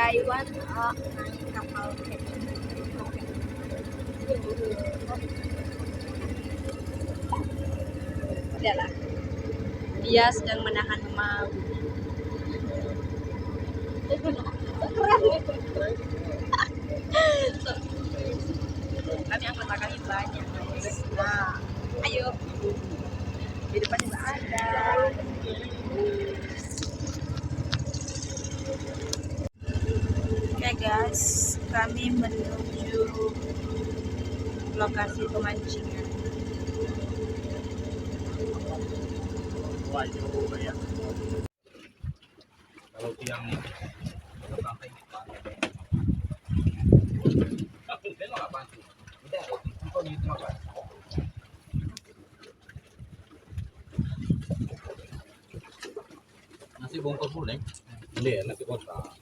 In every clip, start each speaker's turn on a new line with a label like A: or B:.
A: Taiwan naik kapal udahlah, dia sedang menahan malu. Kami anggota kami banyak guys. Nah, ayo di depan juga ada. Oke guys, kami menuju lokasi pemancingan.
B: Ya. Kalau tiang sampai nasi bungkus boleh? Boleh, nasi kotak.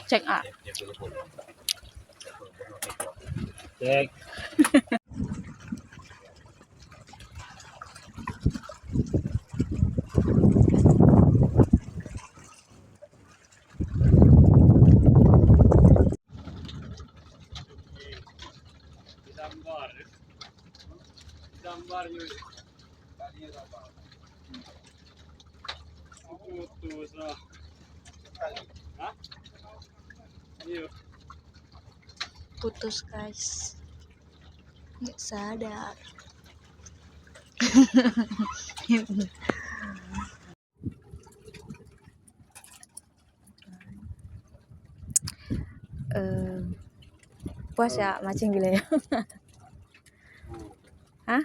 A: Cek A.
B: Cek. Gambar yuk. Putus lah. Hah? Yuk.
A: Putus guys. Nggak sadar. Puas ya mancing gila ya. Hah?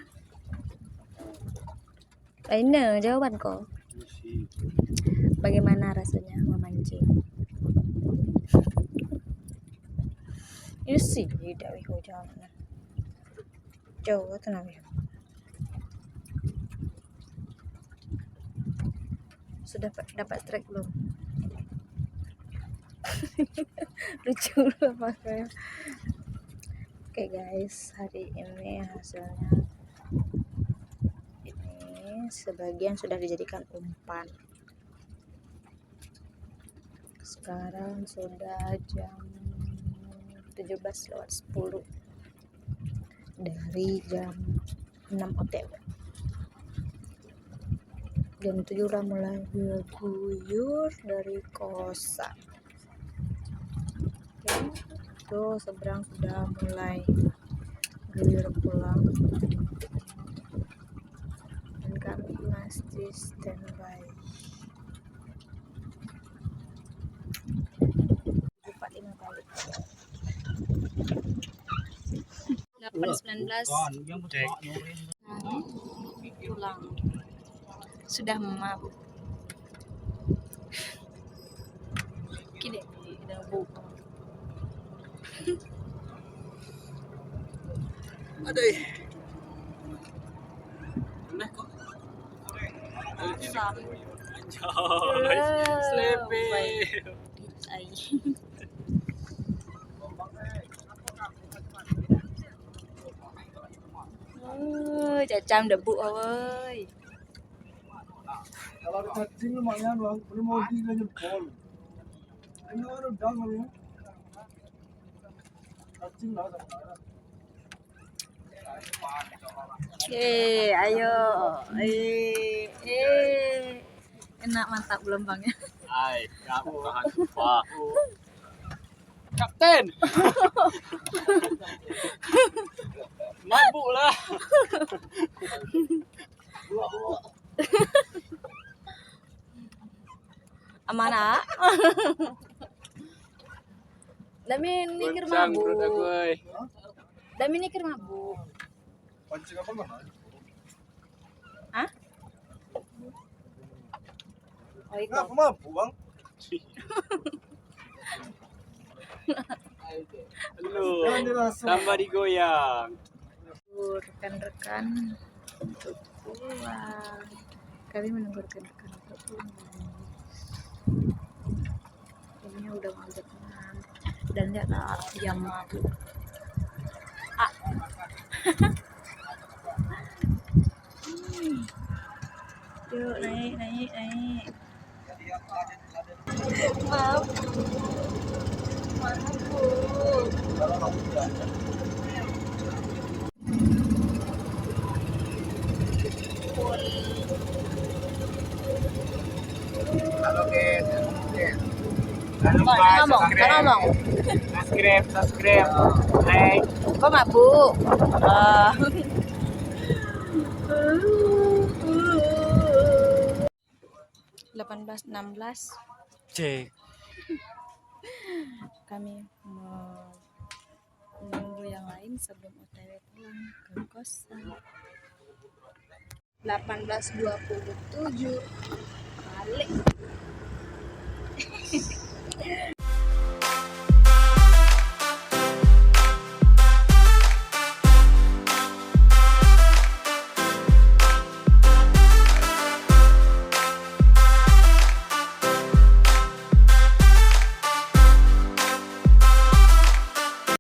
A: Ini jawaban kok. Bagaimana rasanya memancing? Ini sih tidak hujan. Jauh tenang ya. Sudah dapat strike belum? Lucu loh pakai. Oke guys, hari ini hasilnya ini sebagian sudah dijadikan umpan. Sekarang sudah jam 17:10 dari jam 6 OTW. Jam 7 udah mulai guyur dari kosan. Tuh seberang sudah mulai guyur pulang dan kami masih standby. 45 balik 8:19 pulang sudah mabuk. Kini udah buka.
B: Aduh. Nah kok.
A: Asam.
B: Slepe.
A: Cacam debu ơi.
C: Kalau cacing lumayan bang, belum mau tiga jempol. Ini orang udah kali. Cacing lah.
A: Ayo. Enak mantap gelombangnya.
B: Hai, kamu tahan sumpah. Kapten. Mabuk lah.
A: Amana. Dami mikir mabuk. Dami mikir mabuk.
C: Pancing apa mana?
A: Hah? Oh itu.
C: Nggak mampu bang.
B: Halo. Tambah digoyang.
A: Rekan-rekan untuk pulang. Kami menunggu rekan-rekan untuk pulang. Ini udah mau jam 6 dan lihat jam mabuk. Yuk naik. Maaf. Maaf, Bu.
C: Halo guys.
A: Kok ngomong? Kok ngomong?
C: Subscribe, like.
A: Kok mabuk? Ah. 18.16
B: Cek.
A: kami mau menunggu yang lain sebelum OTW pulang ke kosan. 18.27 balik.